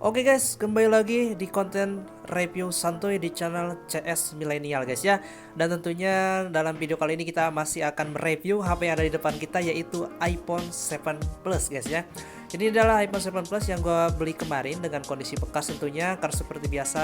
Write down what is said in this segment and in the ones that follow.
Oke guys, kembali lagi di konten review santuy di channel CS Millennial guys ya. Dan tentunya dalam video kali ini kita masih akan mereview HP yang ada di depan kita, yaitu iPhone 7 Plus guys ya. Jadi ini adalah iPhone 7 Plus yang gue beli kemarin dengan kondisi bekas tentunya, karena seperti biasa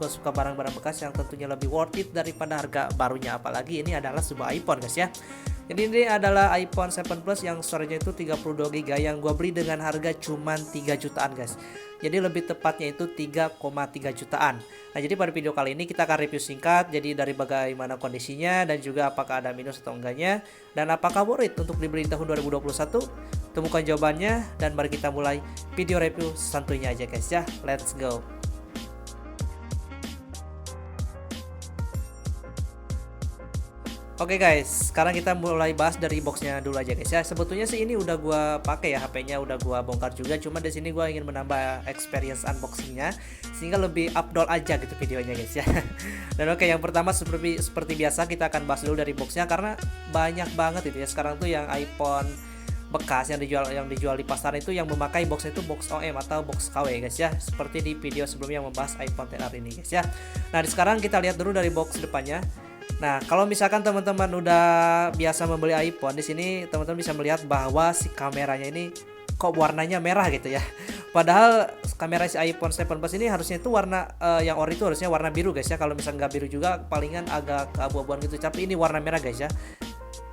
gue suka barang-barang bekas yang tentunya lebih worth it daripada harga barunya, apalagi ini adalah sebuah iPhone guys ya. Jadi ini adalah iPhone 7 Plus yang storage-nya itu 32 GB yang gue beli dengan harga cuman 3 jutaan guys. Jadi lebih tepatnya itu 3,3 jutaan. Nah, jadi pada video kali ini kita akan review singkat, jadi dari bagaimana kondisinya dan juga apakah ada minus atau enggaknya, dan apakah worth it untuk dibeli di tahun 2021. Temukan jawabannya dan mari kita mulai video review santuйnya aja guys ya. Let's go. Oke guys, sekarang kita mulai bahas dari boxnya dulu aja guys ya. Sebetulnya sih ini udah gua pakai ya, HP-nya udah gua bongkar juga. Cuma di sini gua ingin menambah experience unboxingnya sehingga lebih update aja gitu videonya guys ya. Dan oke, yang pertama seperti biasa kita akan bahas dulu dari boxnya, karena banyak banget itu ya sekarang tuh yang iPhone bekas yang dijual di pasar itu yang memakai box itu box OM atau box KW guys ya. Seperti di video sebelumnya yang membahas iPhone XR ini guys ya. Nah, sekarang kita lihat dulu dari box depannya. Nah, kalau misalkan teman-teman udah biasa membeli iPhone, di sini teman-teman bisa melihat bahwa si kameranya ini kok warnanya merah gitu ya. Padahal kamera si iPhone 7 Plus ini harusnya itu warna yang ori itu harusnya warna biru guys ya. Kalau misalnya nggak biru juga palingan agak keabu-abuan gitu, tapi ini warna merah guys ya.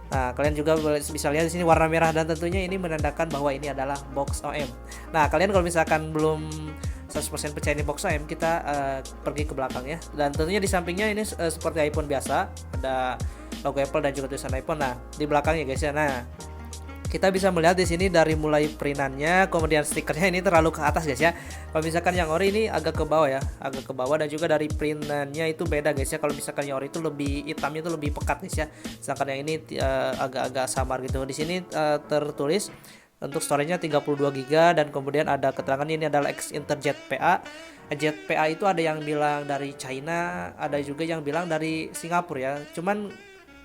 Nah, kalian juga bisa lihat di sini warna merah, dan tentunya ini menandakan bahwa ini adalah box OM. Nah, kalian kalau misalkan belum 100% percaya ini box OM, kita pergi ke belakang ya. Dan tentunya di sampingnya ini seperti iPhone biasa, ada logo Apple dan juga tulisan iPhone. Nah, di belakangnya guys ya. Nah, kita bisa melihat di sini dari mulai printannya, kemudian stikernya ini terlalu ke atas guys ya. Kalau misalkan yang ori ini agak ke bawah ya, agak ke bawah, dan juga dari printannya itu beda guys ya. Kalau misalkan yang ori itu lebih hitamnya itu lebih pekat guys ya. Sedangkan yang ini agak-agak samar gitu. Di sini tertulis untuk storage-nya 32 GB, dan kemudian ada keterangan ini adalah X-Inter JetPA. JetPA itu ada yang bilang dari China, ada juga yang bilang dari Singapura ya. Cuman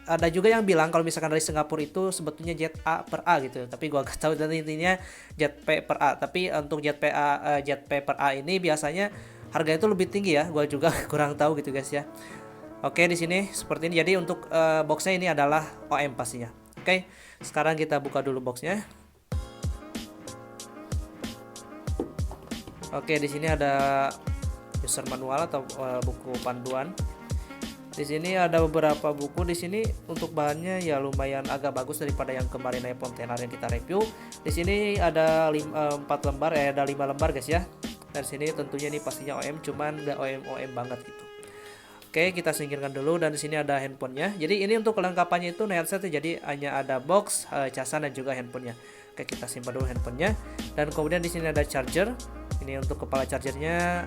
ada juga yang bilang kalau misalkan dari Singapura itu sebetulnya jet A per A gitu, tapi gua gak tahu, dan intinya jet P per A. Tapi untuk jet P per A ini biasanya harganya itu lebih tinggi ya, gua juga kurang tahu gitu guys ya. Oke, di sini seperti ini. Jadi untuk boxnya ini adalah OM pastinya. Oke, sekarang kita buka dulu boxnya. Oke, di sini ada user manual atau buku panduan. Di sini ada beberapa buku. Di sini untuk bahannya ya lumayan agak bagus daripada yang kemarin iPhone XR yang kita review. Di sini ada 4 lembar, ada 5 lembar guys ya. Dan sini tentunya ini pastinya OM, cuman nggak OM banget gitu. Oke, kita singkirkan dulu, dan di sini ada handphonenya. Jadi ini untuk kelengkapannya itu headset, jadi hanya ada box, casan, dan juga handphonenya. Oke, kita simpan dulu handphonenya. Dan kemudian di sini ada charger. Ini untuk kepala chargernya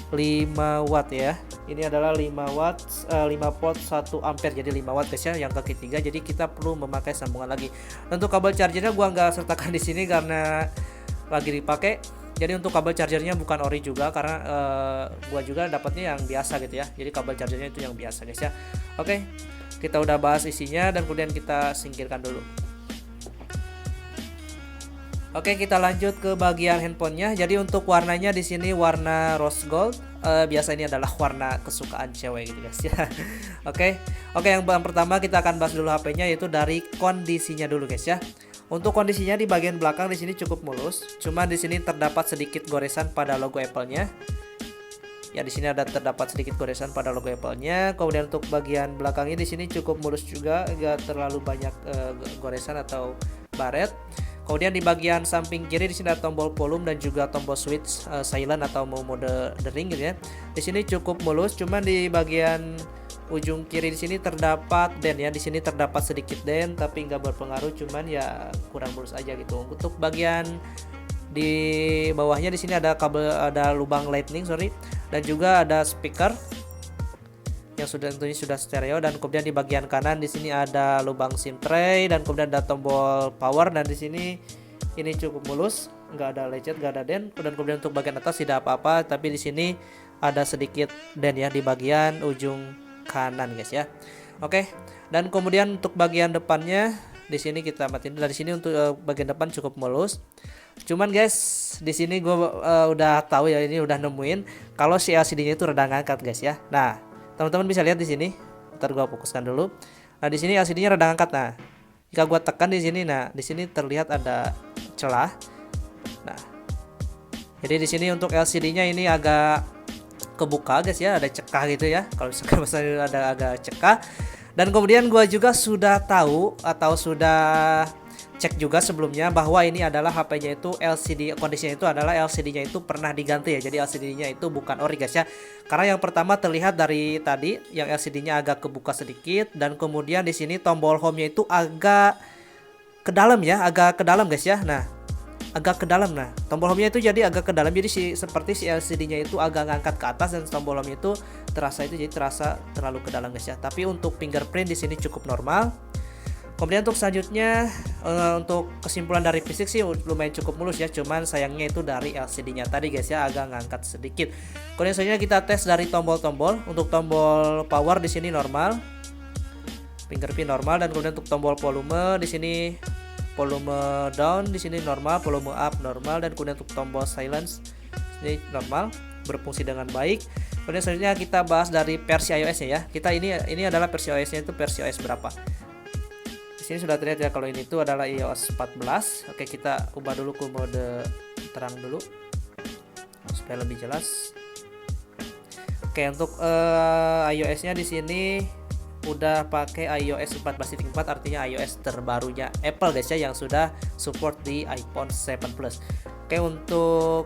5 watt ya. Ini adalah 5 watt, 5 volt 1 ampere, jadi 5 watt guys ya, yang kaki 3. Jadi kita perlu memakai sambungan lagi. Untuk kabel chargernya gua nggak sertakan di sini karena lagi dipakai. Jadi untuk kabel chargernya bukan ori juga, karena gua juga dapatnya yang biasa gitu ya. Jadi kabel chargernya itu yang biasa guys ya. Oke, kita udah bahas isinya dan kemudian kita singkirkan dulu. Oke, kita lanjut ke bagian handphonenya. Jadi untuk warnanya di sini warna rose gold. Biasa ini adalah warna kesukaan cewek gitu guys ya. Oke, yang pertama kita akan bahas dulu HP-nya, yaitu dari kondisinya dulu guys ya. Untuk kondisinya di bagian belakang di sini cukup mulus. Cuma di sini terdapat sedikit goresan pada logo Apple-nya. Ya, di sini terdapat sedikit goresan pada logo Apple-nya. Kemudian untuk bagian belakangnya di sini cukup mulus juga, enggak terlalu banyak goresan atau baret. Kemudian di bagian samping kiri di sini ada tombol volume dan juga tombol switch silent atau mode dering gitu ya. Di sini cukup mulus, cuman di bagian ujung kiri di sini terdapat dent ya. Di sini terdapat sedikit dent tapi nggak berpengaruh, cuman ya kurang mulus aja gitu. Untuk bagian di bawahnya di sini ada ada lubang lightning dan juga ada speaker yang tentunya sudah stereo, dan kemudian di bagian kanan di sini ada lubang SIM tray, dan kemudian ada tombol power, dan di sini ini cukup mulus, nggak ada lecet, nggak ada dent. Dan kemudian untuk bagian atas tidak apa-apa, tapi di sini ada sedikit dent ya di bagian ujung kanan guys ya. Oke, dan kemudian untuk bagian depannya Di sini kita matiin. Dari sini untuk bagian depan cukup mulus. Cuman guys, di sini gue udah tahu ya, ini udah nemuin kalau si LCD-nya itu rada ngangkat guys ya. Nah, teman-teman bisa lihat di sini. Ntar gue fokuskan dulu. Nah, di sini LCD-nya rada ngangkat. Nah, jika gue tekan di sini, nah di sini terlihat ada celah. Nah, jadi di sini untuk LCD-nya ini agak kebuka guys ya, ada cekah gitu ya. Kalau misalnya ada agak cekah. Dan kemudian gua juga sudah tahu atau sudah cek juga sebelumnya bahwa ini adalah HP-nya itu LCD, kondisinya itu adalah LCD-nya itu pernah diganti ya. Jadi LCD-nya itu bukan ori guys ya. Karena yang pertama terlihat dari tadi yang LCD-nya agak kebuka sedikit, dan kemudian di sini tombol home-nya itu agak ke dalam ya, agak ke dalam guys ya. Nah, agak ke dalam. Nah, tombol home-nya itu jadi agak ke dalam. Jadi seperti si LCD-nya itu agak ngangkat ke atas, dan tombol home itu terasa terlalu ke dalam guys ya. Tapi untuk fingerprint di sini cukup normal. Kemudian untuk selanjutnya untuk kesimpulan dari fisik sih lumayan cukup mulus ya. Cuman sayangnya itu dari LCD-nya tadi guys ya, agak ngangkat sedikit. Kemudian selanjutnya kita tes dari tombol-tombol. Untuk tombol power di sini normal. Fingerprint normal, dan kemudian untuk tombol volume di sini volume down di sini normal, volume up normal, dan kemudian untuk tombol silence ini normal, berfungsi dengan baik. Kemudian selanjutnya kita bahas dari versi iOS-nya ya. Kita ini adalah versi iOS-nya itu versi iOS berapa. Di sini sudah terlihat ya kalau ini itu adalah iOS 14. Oke, kita ubah dulu ke mode terang dulu supaya lebih jelas. Oke, untuk iOS-nya di sini udah pakai iOS 14.4, artinya iOS terbarunya Apple guys ya, yang sudah support di iPhone 7 Plus. Oke, untuk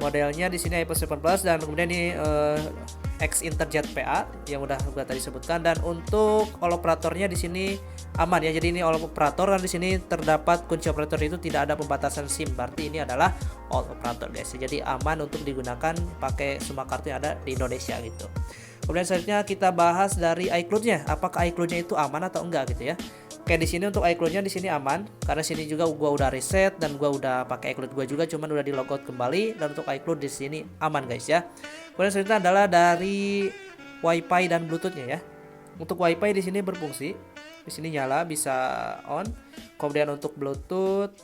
modelnya di sini iPhone 7 Plus, dan kemudian ini X Interjet PA yang udah gua tadi sebutkan. Dan untuk all operatornya di sini aman ya. Jadi ini all operator, dan di sini terdapat kunci operator itu tidak ada pembatasan SIM. Berarti ini adalah all operator guys. Jadi aman untuk digunakan pakai semua kartu yang ada di Indonesia gitu. Kemudian selanjutnya kita bahas dari iCloud-nya. Apakah iCloud-nya itu aman atau enggak gitu ya. Oke, di sini untuk iCloud-nya di sini aman, karena sini juga gua udah reset dan gua udah pakai iCloud gua juga, cuman udah di logout kembali, dan untuk iCloud di sini aman guys ya. Kemudian selanjutnya adalah dari WiFi dan Bluetooth-nya ya. Untuk WiFi di sini berfungsi, di sini nyala bisa on. Kemudian untuk Bluetooth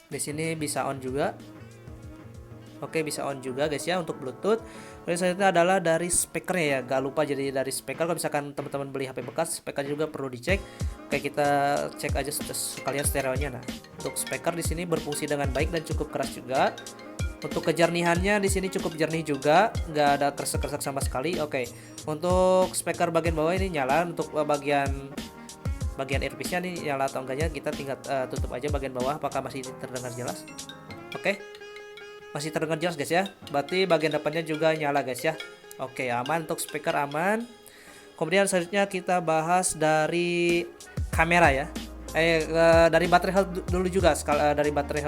di sini bisa on juga. Oke, bisa on juga guys ya untuk Bluetooth. Kemudian selanjutnya adalah dari speakernya ya, gak lupa jadi dari speaker. Kalau misalkan teman-teman beli HP bekas, speaker juga perlu dicek. Oke, kita cek aja sekalian stereonya. Nah, untuk speaker di sini berfungsi dengan baik dan cukup keras juga. Untuk kejernihannya di sini cukup jernih juga, nggak ada kresek-kresek sama sekali. Oke, untuk speaker bagian bawah ini nyala. Untuk bagian earpiece-nya nih nyala atau enggaknya kita tinggal tutup aja bagian bawah. Apakah masih terdengar jelas? Oke, masih terdengar jelas guys ya. Berarti bagian depannya juga nyala guys ya. Oke, aman untuk speaker, aman. Kemudian selanjutnya kita bahas dari kamera ya. Dari baterai health dulu juga, dari baterai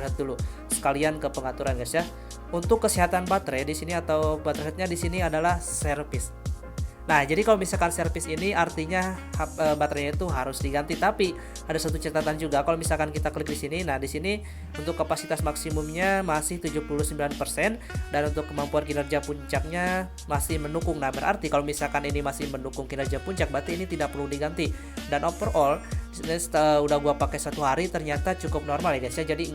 health dulu sekalian ke pengaturan guys ya. Untuk kesehatan baterai di sini atau baterai health-nya di sini adalah service. Nah, jadi kalau misalkan servis ini artinya baterainya itu harus diganti, tapi ada satu catatan juga. Kalau misalkan kita klik di sini, nah di sini untuk kapasitas maksimumnya masih 79%, dan untuk kemampuan kinerja puncaknya masih mendukung. Nah, berarti kalau misalkan ini masih mendukung kinerja puncak, berarti ini tidak perlu diganti. Dan overall udah gua pakai 1 hari ternyata cukup normal ya guys ya. Jadi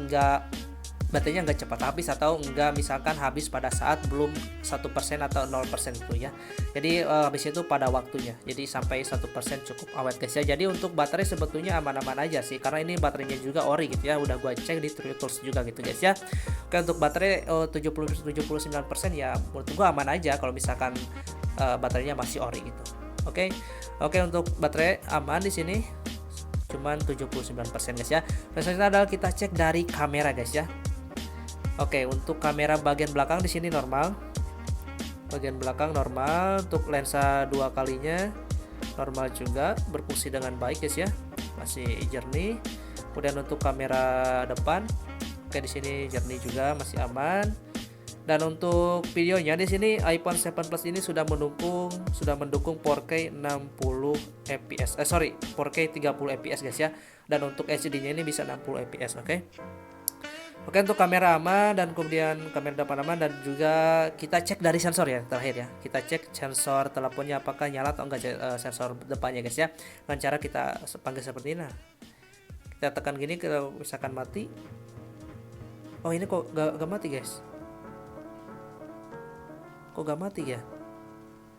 baterainya nggak cepat habis, atau enggak misalkan habis pada saat belum 1% atau 0% gitu ya. Jadi habis itu pada waktunya. Jadi sampai 1% cukup awet guys ya. Jadi untuk baterai sebetulnya aman-aman aja sih, karena ini baterainya juga ori gitu ya. Udah gua cek di True Tools juga gitu guys ya. Oke, untuk baterai 79% ya menurut gua aman aja kalau misalkan baterainya masih ori gitu. Oke, untuk baterai aman di sini. Cuman 79% guys ya. Dan selanjutnya adalah kita cek dari kamera guys ya. Oke, untuk kamera bagian belakang di sini normal. Bagian belakang normal, untuk lensa 2 kalinya normal juga, berfungsi dengan baik guys ya. Masih jernih. Kemudian untuk kamera depan, oke di sini jernih juga, masih aman. Dan untuk videonya di sini iPhone 7 Plus ini sudah mendukung 4K 60 fps. 4K 30 fps guys ya. Dan untuk HD-nya ini bisa 60 fps, oke. Oke, untuk kamera aman dan kemudian kamera depan aman, dan juga kita cek dari sensor ya terakhir ya. Kita cek sensor teleponnya apakah nyala atau enggak, sensor depannya guys ya. Dengan cara kita panggil seperti ini. Nah, kita tekan gini kalau misalkan mati. Oh, ini kok gak mati guys. Kok gak mati ya?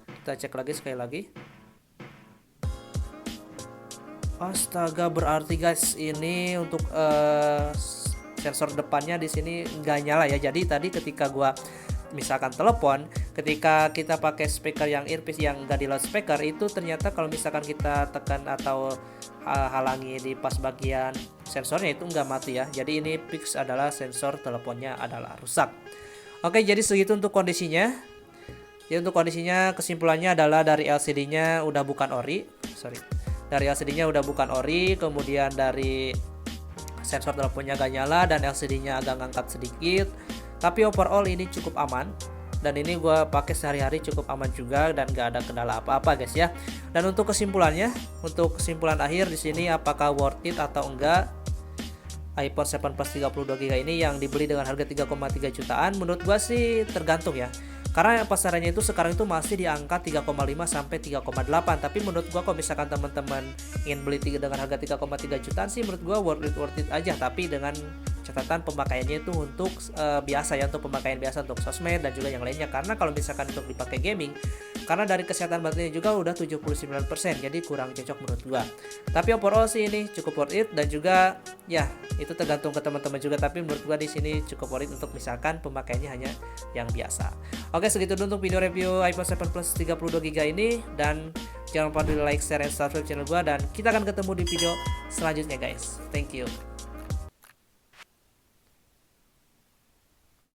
Kita cek lagi sekali lagi. Astaga, berarti guys ini untuk sensor depannya di sini nggak nyala ya. Jadi tadi ketika gua misalkan telepon, ketika kita pakai speaker yang earpiece yang nggak di loudspeaker, itu ternyata kalau misalkan kita tekan atau halangi di pas bagian sensornya itu nggak mati ya. Jadi ini fix adalah sensor teleponnya adalah rusak. Oke, jadi segitu untuk kondisinya. Jadi untuk kondisinya kesimpulannya adalah dari LCD-nya udah bukan ori, dari LCD-nya udah bukan ori, kemudian dari sensor teleponnya gak nyala dan LCD-nya agak ngangkat sedikit. Tapi overall ini cukup aman dan ini gue pakai sehari-hari cukup aman juga dan gak ada kendala apa-apa guys ya. Dan untuk kesimpulannya, untuk kesimpulan akhir di sini apakah worth it atau enggak iPhone 7 Plus 32GB ini yang dibeli dengan harga 3,3 jutaan, menurut gue sih tergantung ya. Karena pasarannya itu sekarang itu masih di angka 3,5 sampai 3,8. Tapi menurut gua kalau misalkan teman-teman ingin beli dengan harga 3,3 jutaan sih menurut gua worth it aja, tapi dengan catatan pemakaiannya itu untuk biasa ya, untuk pemakaian biasa untuk sosmed dan juga yang lainnya. Karena kalau misalkan untuk dipakai gaming, karena dari kesehatan baterainya juga udah 79%, jadi kurang cocok menurut gua. Tapi overall sih ini cukup worth it dan juga ya itu tergantung ke teman-teman juga, tapi menurut gua di sini cukup worth it untuk misalkan pemakaiannya hanya yang biasa. Oke, segitu dulu untuk video review iPhone 7 Plus 32GB ini, dan jangan lupa di like, share, dan subscribe channel gua, dan kita akan ketemu di video selanjutnya guys. Thank you.